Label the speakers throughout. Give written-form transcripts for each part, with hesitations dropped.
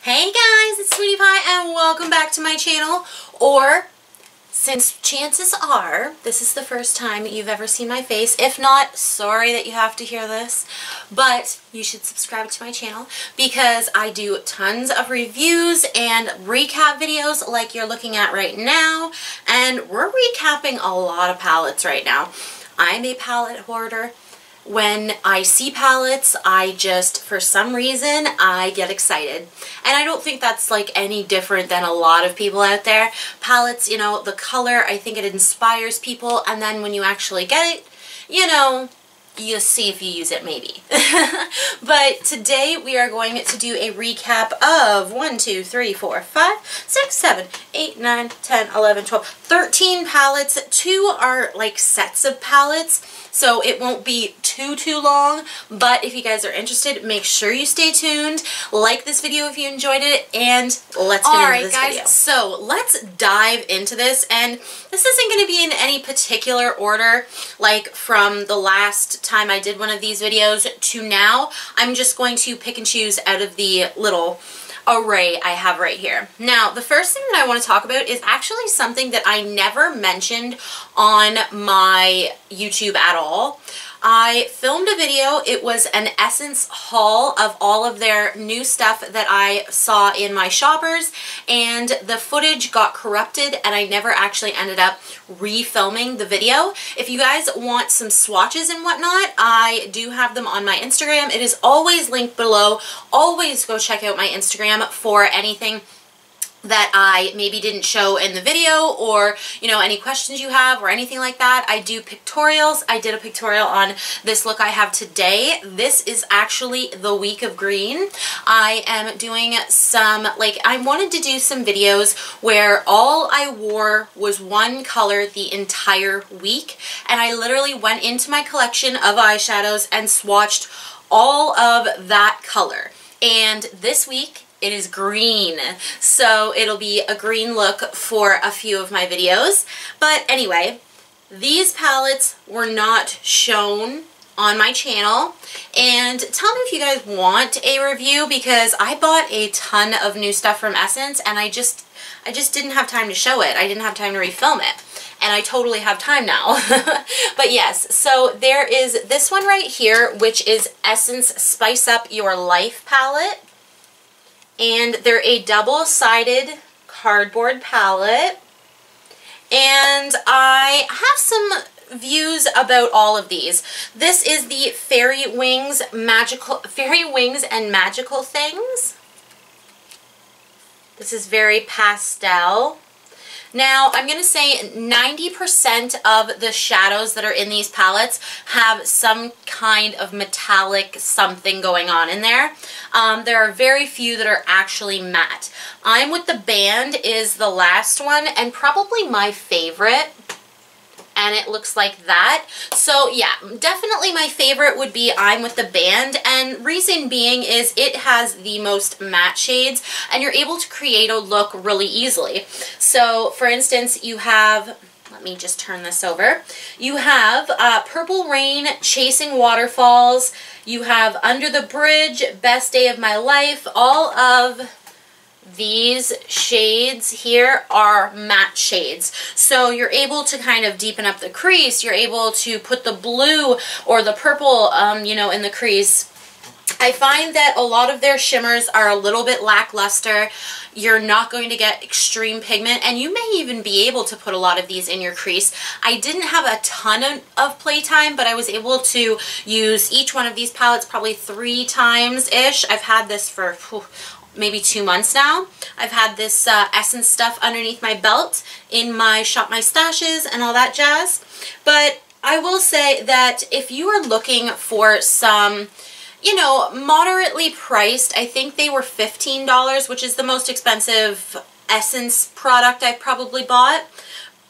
Speaker 1: Hey guys, it's Sweety Pie and welcome back to my channel. Or, since chances are this is the first time you've ever seen my face, if not, sorry that you have to hear this, but you should subscribe to my channel because I do tons of reviews and recap videos like you're looking at right now, and we're recapping a lot of palettes right now. I'm a palette hoarder. When I see palettes, I just, for some reason, I get excited. And I don't think that's like any different than a lot of people out there. Palettes, you know, the color, I think it inspires people, and then when you actually get it, you know, you'll see if you use it maybe. But today we are going to do a recap of 1, 2, 3, 4, 5, 6, 7, 8, 9, 10, 11, 12, 13 palettes. 2 are like sets of palettes, so it won't be too long, but if you guys are interested, make sure you stay tuned, like this video if you enjoyed it, and let's get into this video. So let's dive into this, and this isn't going to be in any particular order, like from the last time I did one of these videos to now. I'm just going to pick and choose out of the little array I have right here. Now, the first thing that I want to talk about is actually something that I never mentioned on my YouTube at all. I filmed a video. It was an Essence haul of all of their new stuff that I saw in my shoppers, and the footage got corrupted and I never actually ended up refilming the video. If you guys want some swatches and whatnot, I do have them on my Instagram. It is always linked below. Always go check out my Instagram for anything that I maybe didn't show in the video, or, you know, any questions you have or anything like that. I do pictorials. I did a pictorial on this look I have today. This is actually the week of green. I am doing some, like, I wanted to do some videos where all I wore was one color the entire week, and I literally went into my collection of eyeshadows and swatched all of that color. And this week, it is green, so it'll be a green look for a few of my videos. But anyway, these palettes were not shown on my channel, and tell me if you guys want a review, because I bought a ton of new stuff from Essence and I just didn't have time to show it. I didn't have time to refilm it, and I totally have time now. But yes, so there is this one right here, which is Essence Spice Up Your Life palette. And they're a double-sided cardboard palette. And I have some views about all of these. This is the Fairy Wings and Magical Things. This is very pastel. Now, I'm going to say 90% of the shadows that are in these palettes have some kind of metallic something going on in there. There are very few that are actually matte. I'm With the Band is the last one, and probably my favorite. And it looks like that. So yeah, definitely my favorite would be I'm With the Band, and reason being is it has the most matte shades and you're able to create a look really easily. So for instance, you have, let me just turn this over, you have Purple Rain, Chasing Waterfalls, you have Under the Bridge, Best Day of My Life. All of these shades here are matte shades, so you're able to kind of deepen up the crease. You're able to put the blue or the purple, you know, in the crease. I find that a lot of their shimmers are a little bit lackluster. You're not going to get extreme pigment, and you may even be able to put a lot of these in your crease. I didn't have a ton of playtime, but I was able to use each one of these palettes probably 3 times-ish. I've had this for maybe 2 months now. I've had this Essence stuff underneath my belt in my Shop My Stashes and all that jazz. But I will say that if you are looking for some, you know, moderately priced, I think they were $15, which is the most expensive Essence product I've probably bought.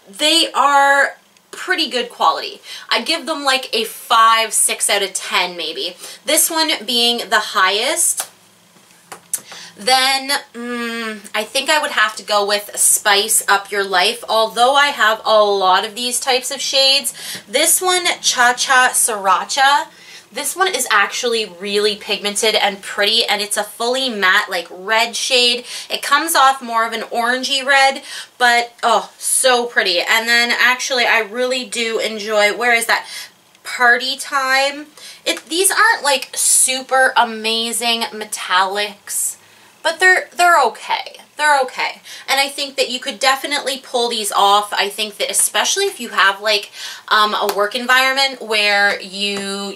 Speaker 1: They are pretty good quality. I give them like a 5, 6 out of 10 maybe. This one being the highest. Then I think I would have to go with Spice Up Your Life, although I have a lot of these types of shades. This one, Cha Cha Sriracha, This one is actually really pigmented and pretty, and it's a fully matte, like, red shade. It comes off more of an orangey red, but, oh, so pretty. And then, actually, I really do enjoy, where is that? Party Time. These aren't, like, super amazing metallics, but they're okay. They're okay. And I think that you could definitely pull these off. I think that especially if you have like a work environment where you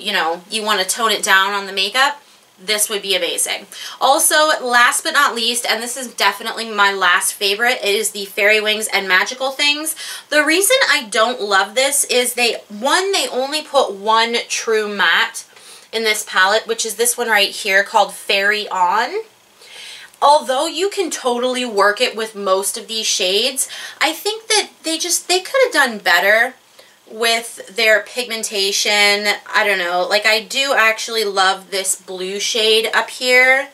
Speaker 1: want to tone it down on the makeup, this would be amazing. Also, last but not least, and this is definitely my last favorite, it is the Fairy Wings and Magical Things. The reason I don't love this is they only put one true matte in this palette, which is this one right here called Fairy On. Although you can totally work it with most of these shades, I think that they could have done better with their pigmentation. I don't know, like I do actually love this blue shade up here,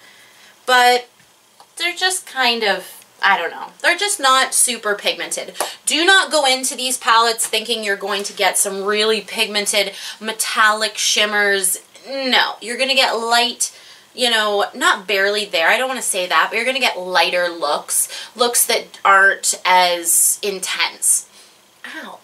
Speaker 1: but they're just kind of, I don't know, they're just not super pigmented. Do not go into these palettes thinking you're going to get some really pigmented metallic shimmers. No, you're going to get light, you know, not barely there, I don't want to say that, but you're going to get lighter looks that aren't as intense. Ow.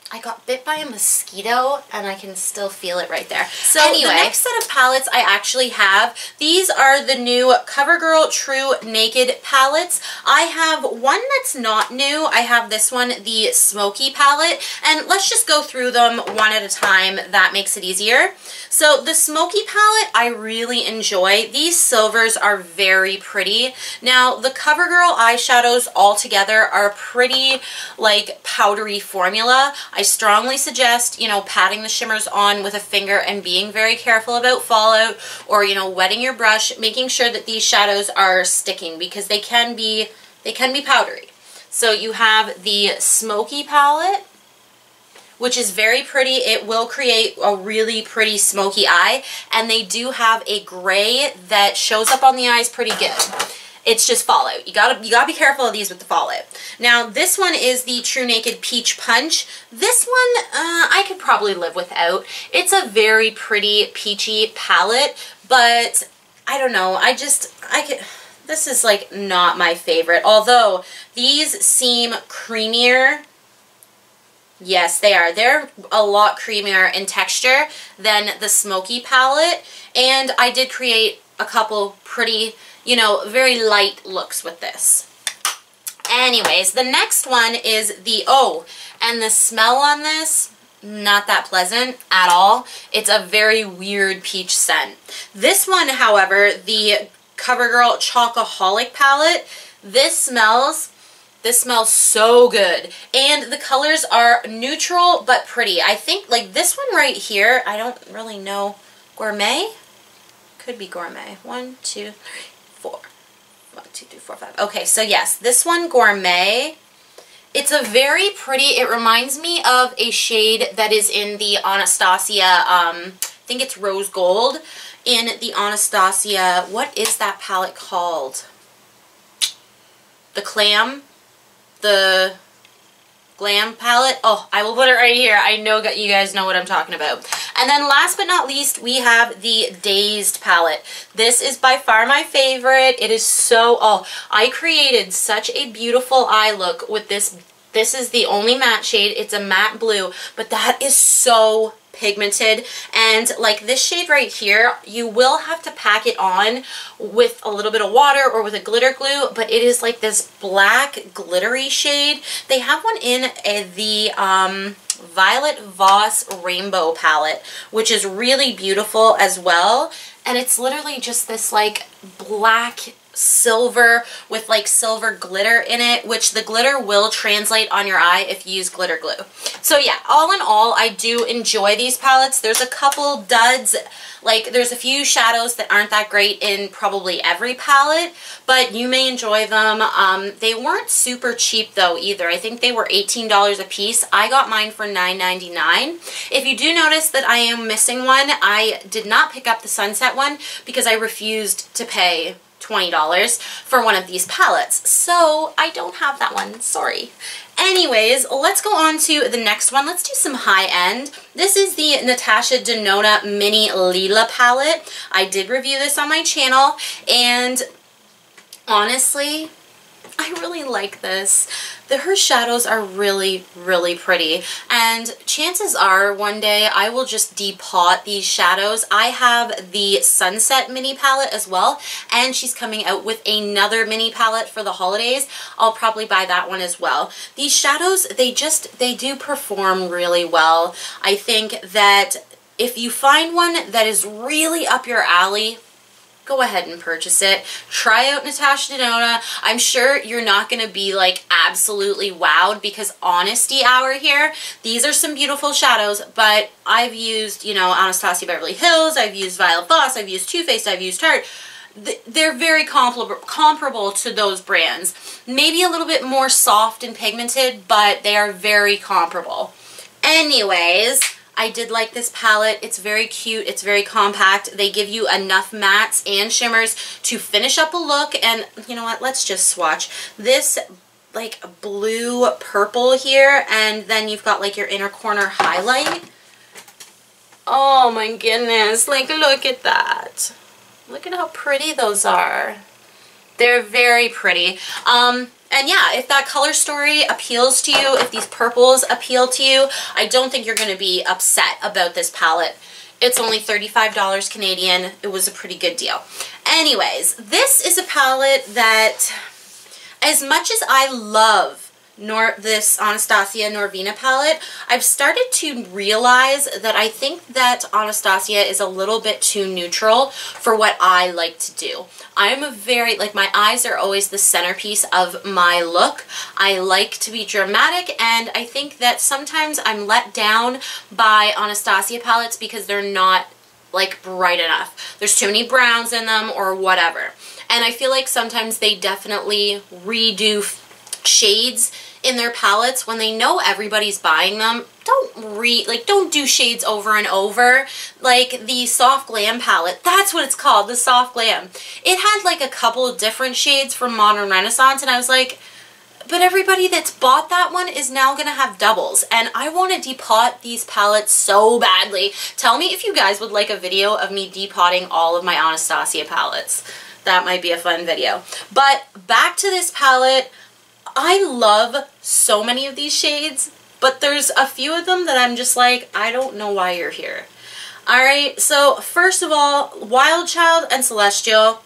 Speaker 1: I got bit by a mosquito and I can still feel it right there. So anyway, the next set of palettes I actually have, these are the new CoverGirl True Naked palettes. I have one that's not new. I have this one, the Smoky palette, and let's just go through them one at a time. That makes it easier. So the Smoky palette I really enjoy. These silvers are very pretty. Now the CoverGirl eyeshadows all together are pretty like powdery formula. I strongly suggest, you know, patting the shimmers on with a finger and being very careful about fallout, or, you know, wetting your brush, making sure that these shadows are sticking because they can be powdery. So you have the Smoky palette, which is very pretty. It will create a really pretty smoky eye, and they do have a gray that shows up on the eyes pretty good. It's just fallout. You gotta be careful of these with the fallout. Now this one is the True Naked Peach Punch. This one I could probably live without. It's a very pretty peachy palette, but I don't know. This is like not my favorite. Although these seem creamier. Yes, they are. They're a lot creamier in texture than the Smoky palette, and I did create a couple pretty, you know, very light looks with this. Anyways, the next one is the, and the smell on this, not that pleasant at all. It's a very weird peach scent. This one, however, the CoverGirl Chocoholic palette, this smells so good, and the colors are neutral but pretty. I think like this one right here, I don't really know, Gourmet? Could be Gourmet. 1, 2, 3, 4. 1, 2, 3, 4, 5. Okay, so yes, this one, Gourmet. It's a very pretty, it reminds me of a shade that is in the Anastasia, I think it's Rose Gold, in the Anastasia, what is that palette called? The Glam palette. Oh, I will put it right here. I know that you guys know what I'm talking about. And then last but not least, we have the Dazed palette. This is by far my favorite. It is so, I created such a beautiful eye look with this. This is the only matte shade. It's a matte blue, but that is so pigmented, and like this shade right here, you will have to pack it on with a little bit of water or with a glitter glue, but it is like this black glittery shade. They have one in the Violet Voss Rainbow palette, which is really beautiful as well, and it's literally just this like black silver with like silver glitter in it, which the glitter will translate on your eye if you use glitter glue. So yeah, all in all, I do enjoy these palettes. There's a couple duds, like there's a few shadows that aren't that great in probably every palette, but you may enjoy them. They weren't super cheap though either. I think they were $18 a piece. I got mine for $9.99. If you do notice that I am missing one, I did not pick up the Sunset one because I refused to pay $20 for one of these palettes. So I don't have that one, sorry. Anyways, let's go on to the next one. Let's do some high-end. This is the Natasha Denona Mini Lila palette. I did review this on my channel, and honestly, I really like this. Her shadows are really, really pretty. And chances are one day I will just depot these shadows. I have the Sunset mini palette as well, and she's coming out with another mini palette for the holidays. I'll probably buy that one as well. These shadows, they do perform really well. I think that if you find one that is really up your alley, go ahead and purchase it. Try out Natasha Denona. I'm sure you're not going to be like absolutely wowed, because honesty hour here, these are some beautiful shadows, but I've used, you know, Anastasia Beverly Hills, I've used Violet Voss, I've used Too Faced, I've used Tarte. They're very comparable to those brands. Maybe a little bit more soft and pigmented, but they are very comparable. Anyways, I did like this palette. It's very cute. It's very compact. They give you enough mattes and shimmers to finish up a look. And you know what? Let's just swatch. This like blue purple here, and then you've got like your inner corner highlight. Oh my goodness. Like, look at that. Look at how pretty those are. They're very pretty. And yeah, if that color story appeals to you, if these purples appeal to you, I don't think you're going to be upset about this palette. It's only $35 Canadian. It was a pretty good deal. Anyways, this is a palette that, as much as I love this Anastasia Norvina palette, I've started to realize that I think that Anastasia is a little bit too neutral for what I like to do. I'm a very, like, my eyes are always the centerpiece of my look. I like to be dramatic, and I think that sometimes I'm let down by Anastasia palettes because they're not, like, bright enough. There's too many browns in them or whatever. And I feel like sometimes they definitely redo shades in their palettes when they know everybody's buying them. Don't do shades over and over. Like the Soft Glam palette, that's what it's called, the Soft Glam. It had like a couple of different shades from Modern Renaissance, and I was like, but everybody that's bought that one is now gonna have doubles, and I want to depot these palettes so badly. Tell me if you guys would like a video of me depotting all of my Anastasia palettes. That might be a fun video. But back to this palette. I love so many of these shades, but there's a few of them that I'm just like, I don't know why you're here. Alright, so first of all, Wild Child and Celestial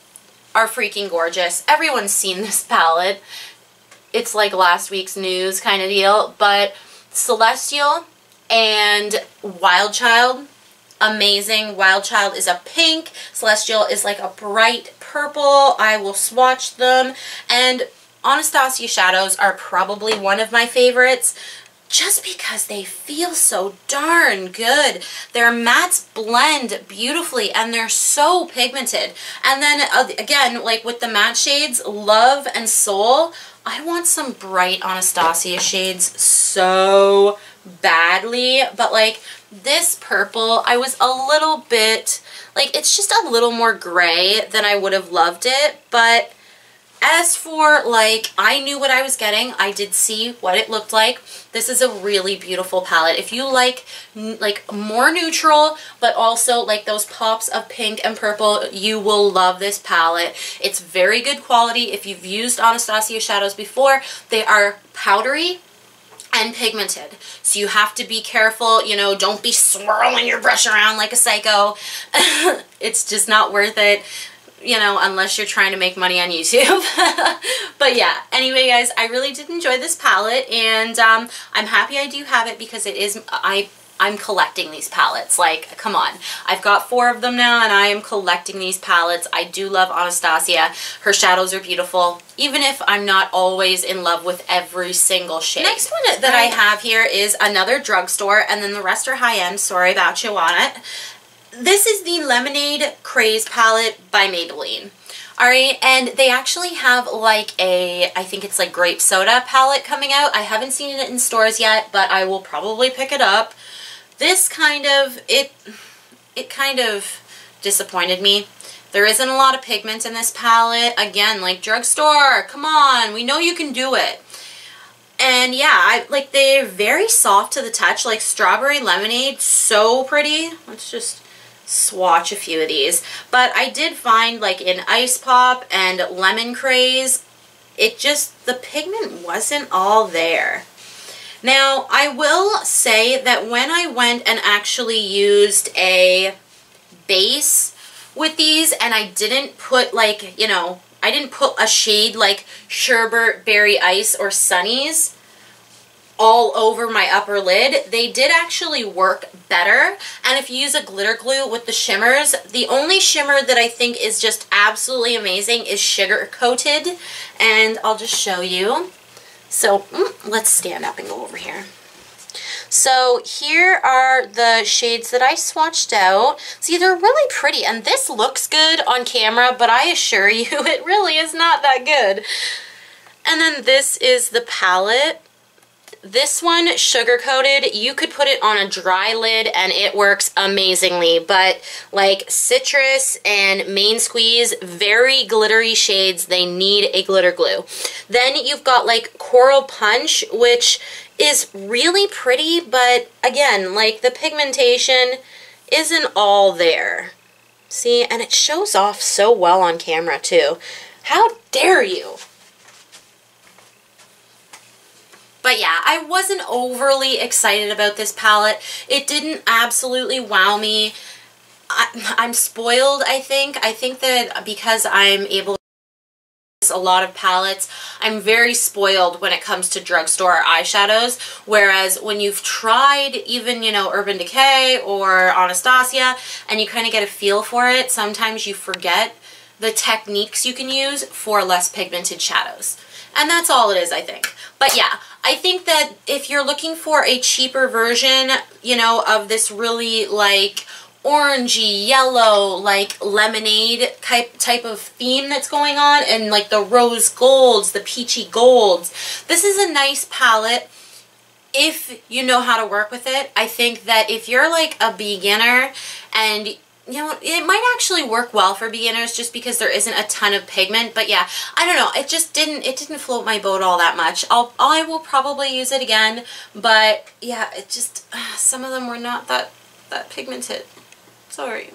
Speaker 1: are freaking gorgeous. Everyone's seen this palette. It's like last week's news kind of deal, but Celestial and Wild Child, amazing. Wild Child is a pink, Celestial is like a bright purple. I will swatch them, and Anastasia shadows are probably one of my favorites just because they feel so darn good. Their mattes blend beautifully and they're so pigmented. And then again, like with the matte shades, Love and Soul, I want some bright Anastasia shades so badly, but like this purple, I was a little bit, like, it's just a little more gray than I would have loved it, but as for, like, I knew what I was getting. I did see what it looked like. This is a really beautiful palette. If you like more neutral, but also like those pops of pink and purple, you will love this palette. It's very good quality. If you've used Anastasia shadows before, they are powdery and pigmented. So you have to be careful, you know, don't be swirling your brush around like a psycho. It's just not worth it, you know, unless you're trying to make money on YouTube. But yeah, anyway guys, I really did enjoy this palette, and I'm happy I do have it because it is, I'm collecting these palettes. Like, come on. I've got 4 of them now and I am collecting these palettes. I do love Anastasia. Her shadows are beautiful, even if I'm not always in love with every single shade. Next one that I have here is another drugstore, and then the rest are high-end. Sorry about you on it. This is the Lemonade Craze palette by Maybelline. Alright, and they actually have like a, I think it's like grape soda palette coming out. I haven't seen it in stores yet, but I will probably pick it up. This kind of, it kind of disappointed me. There isn't a lot of pigment in this palette. Again, like drugstore, come on, we know you can do it. And yeah, they're very soft to the touch, like Strawberry Lemonade, so pretty. Let's just swatch a few of these. But I did find, like in Ice Pop and Lemon Craze, the pigment wasn't all there. Now, I will say that when I went and actually used a base with these, and I didn't put like, you know, I didn't put a shade like Sherbet Berry Ice or Sunny's all over my upper lid, they did actually work better. And if you use a glitter glue with the shimmers, the only shimmer that I think is just absolutely amazing is Sugar Coated, and I'll just show you. So let's stand up and go over here. So here are the shades that I swatched out. See, they're really pretty, and this looks good on camera, but I assure you it really is not that good. And then this is the palette. This one, Sugar Coated, you could put it on a dry lid and it works amazingly, but like Citrus and Main Squeeze, very glittery shades, they need a glitter glue. Then you've got like Coral Punch, which is really pretty, but again, like the pigmentation isn't all there. See, and it shows off so well on camera too. How dare you? But yeah, I wasn't overly excited about this palette. It didn't absolutely wow me. I'm spoiled, I think. I think that because I'm able to use a lot of palettes, I'm very spoiled when it comes to drugstore eyeshadows. Whereas when you've tried even, you know, Urban Decay or Anastasia, and you kind of get a feel for it, sometimes you forget the techniques you can use for less pigmented shadows. And that's all it is, I think. But yeah, I think that if you're looking for a cheaper version, you know, of this really like orangey, yellow, like lemonade type of theme that's going on, and like the rose golds, the peachy golds, this is a nice palette if you know how to work with it. I think that if you're like a beginner, and you know, it might actually work well for beginners just because there isn't a ton of pigment. But yeah, I don't know, it didn't float my boat all that much. I will probably use it again, but yeah, it just, some of them were not that pigmented. Sorry.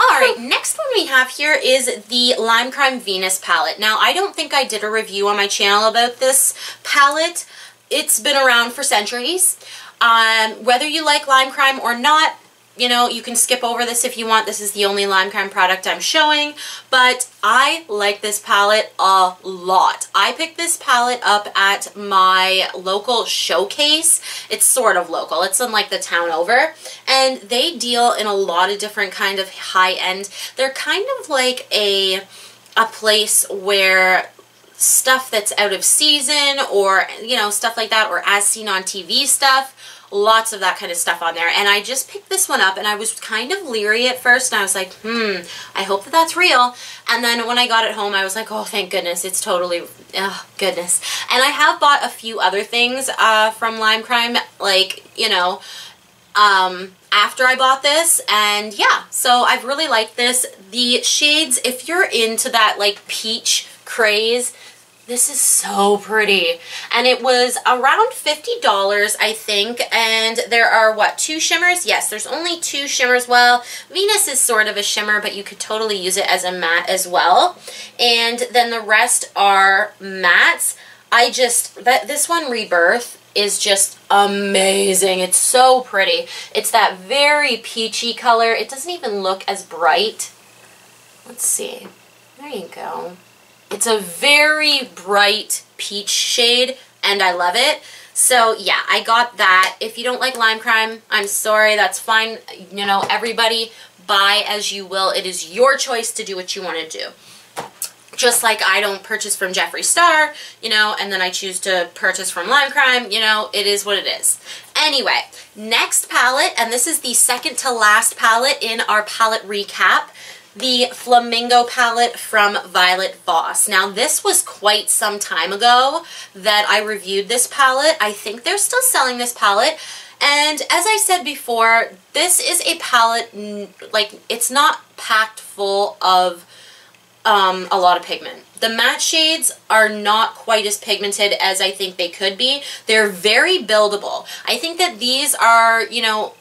Speaker 1: Alright, next one we have here is the Lime Crime Venus palette. Now, I don't think I did a review on my channel about this palette. It's been around for centuries. Whether you like Lime Crime or not, you know, you can skip over this if you want. This is the only Lime Crime product I'm showing, but I like this palette a lot. I picked this palette up at my local showcase. It's sort of local. It's in like the town over, and they deal in a lot of different kind of high-end. They're kind of like a place where stuff that's out of season, or, you know, stuff like that, or as seen on TV stuff. Lots of that kind of stuff on there. And I just picked this one up, and I was kind of leery at first, and I was like, I hope that that's real. And then when I got it home, I was like, oh, thank goodness, it's totally, oh, goodness. And I have bought a few other things from Lime Crime, like, you know, after I bought this, and yeah, so I've really liked this. The shades, if you're into that, like, peach craze, this is so pretty. And it was around $50, I think, and there are, what, 2 shimmers? Yes, there's only 2 shimmers. Well, Venus is sort of a shimmer, but you could totally use it as a matte as well. And then the rest are mattes. This one, Rebirth, is just amazing. It's so pretty. It's that very peachy color. It doesn't even look as bright. Let's see. There you go. It's a very bright peach shade, and I love it. So yeah, I got that. If you don't like Lime Crime, I'm sorry, that's fine. You know, everybody buy as you will. It is your choice to do what you want to do. Just like I don't purchase from Jeffree Star, you know, and then I choose to purchase from Lime Crime, you know, it is what it is. Anyway, next palette, and this is the second to last palette in our palette recap. The Flamingo palette from Violet Voss. Now, this was quite some time ago that I reviewed this palette. I think they're still selling this palette, And as I said before, this is a palette, like, it's not packed full of a lot of pigment. The matte shades are not quite as pigmented as I think they could be. They're very buildable. I think that these are, you know,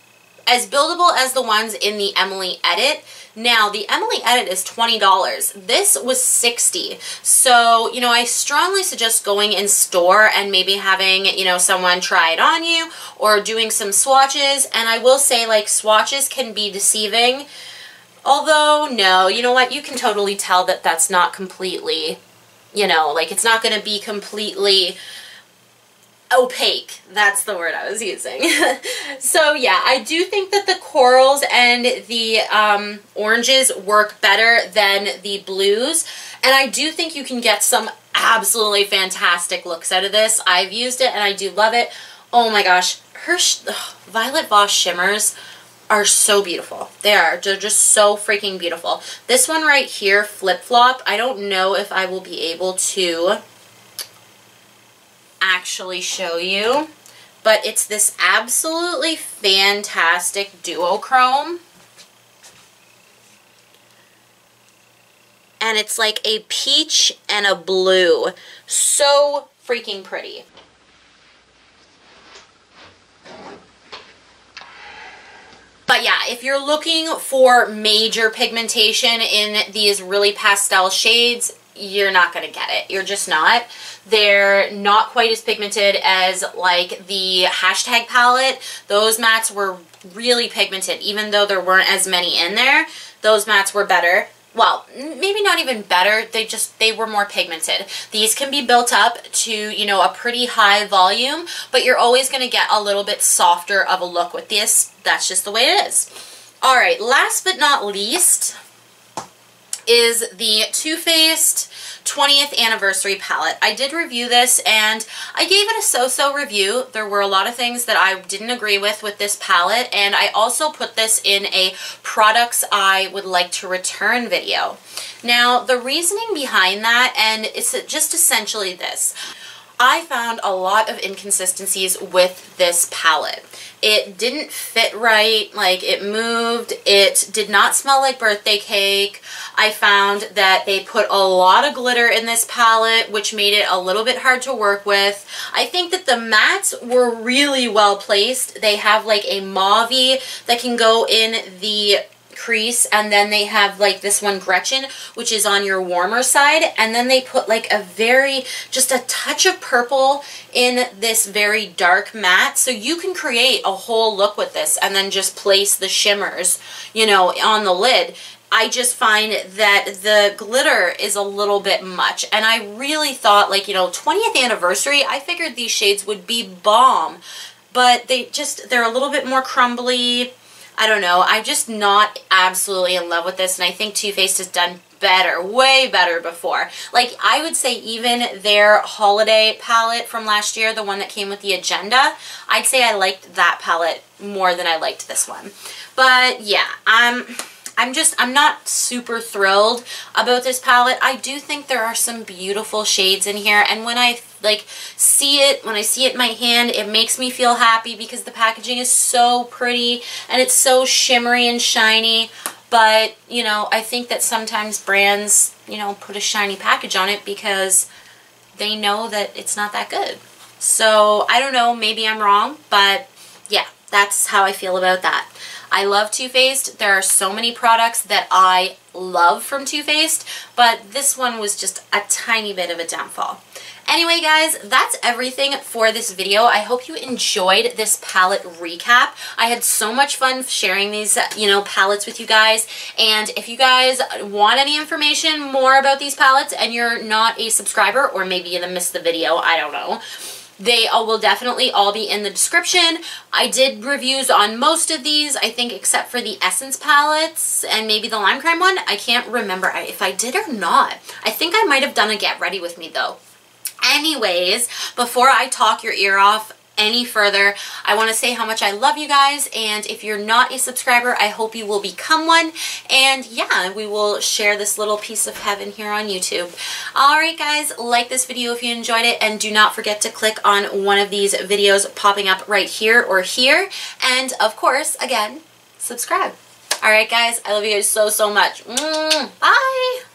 Speaker 1: as buildable as the ones in the Emily Edit. Now, the Emily Edit is $20. This was $60. So, you know, I strongly suggest going in store and maybe having, you know, someone try it on you or doing some swatches. And I will say, like, swatches can be deceiving. Although, no, you know what? You can totally tell that that's not completely, you know, like, it's not going to be completely opaque. That's the word I was using. So yeah, I do think that the corals and the oranges work better than the blues, and I do think you can get some absolutely fantastic looks out of this. I've used it and I do love it. Oh my gosh, her Violet Voss shimmers are so beautiful. They're just so freaking beautiful. This one right here, Flip Flop, I don't know if I will be able to actually show you, but it's this absolutely fantastic duochrome, and it's like a peach and a blue. So freaking pretty. But yeah, if you're looking for major pigmentation in these really pastel shades, you're not going to get it. You're just not. They're not quite as pigmented as like the hashtag palette. Those mattes were really pigmented. Even though there weren't as many in there, those mattes were better. Well, maybe not even better, they were more pigmented. These can be built up to, you know, a pretty high volume, but you're always going to get a little bit softer of a look with this. That's just the way it is. Alright, last but not least is the Too Faced 20th Anniversary Palette. I did review this and I gave it a so-so review. There were a lot of things that I didn't agree with this palette, and I also put this in a products I would like to return video. Now, the reasoning behind that, and it's just essentially this. I found a lot of inconsistencies with this palette. It didn't fit right, like it moved, it did not smell like birthday cake. I found that they put a lot of glitter in this palette, which made it a little bit hard to work with. I think that the mattes were really well placed. They have like a mauve-y that can go in the crease, and then they have like this one Gretchen, which is on your warmer side, and then they put like a just a touch of purple in this very dark matte, so you can create a whole look with this and then just place the shimmers, you know, on the lid. I just find that the glitter is a little bit much, and I really thought, like, you know, 20th anniversary, I figured these shades would be bomb, but they're a little bit more crumbly. I don't know, I'm just not absolutely in love with this, and I think Too Faced has done better, way better before. Like, I would say even their holiday palette from last year, the one that came with the agenda, I'd say I liked that palette more than I liked this one. But yeah, I'm not super thrilled about this palette. I do think there are some beautiful shades in here, and when I see it in my hand, it makes me feel happy because the packaging is so pretty and it's so shimmery and shiny. But, you know, I think that sometimes brands, you know, put a shiny package on it because they know that it's not that good. So, I don't know, maybe I'm wrong, but yeah, that's how I feel about that. I love Too Faced. There are so many products that I love from Too Faced, but this one was just a tiny bit of a downfall. Anyway, guys, that's everything for this video. I hope you enjoyed this palette recap. I had so much fun sharing these, you know, palettes with you guys. And if you guys want any information more about these palettes and you're not a subscriber, or maybe you missed the video, I don't know, they will definitely all be in the description. I did reviews on most of these, I think, except for the Essence palettes and maybe the Lime Crime one. I can't remember if I did or not. I think I might have done a Get Ready With Me, though. Anyways, before I talk your ear off, any further, I want to say how much I love you guys, and if you're not a subscriber, I hope you will become one, and yeah, we will share this little piece of heaven here on YouTube. Alright guys, like this video if you enjoyed it, and do not forget to click on one of these videos popping up right here or here, and of course, again, subscribe. Alright guys, I love you guys so much. Bye!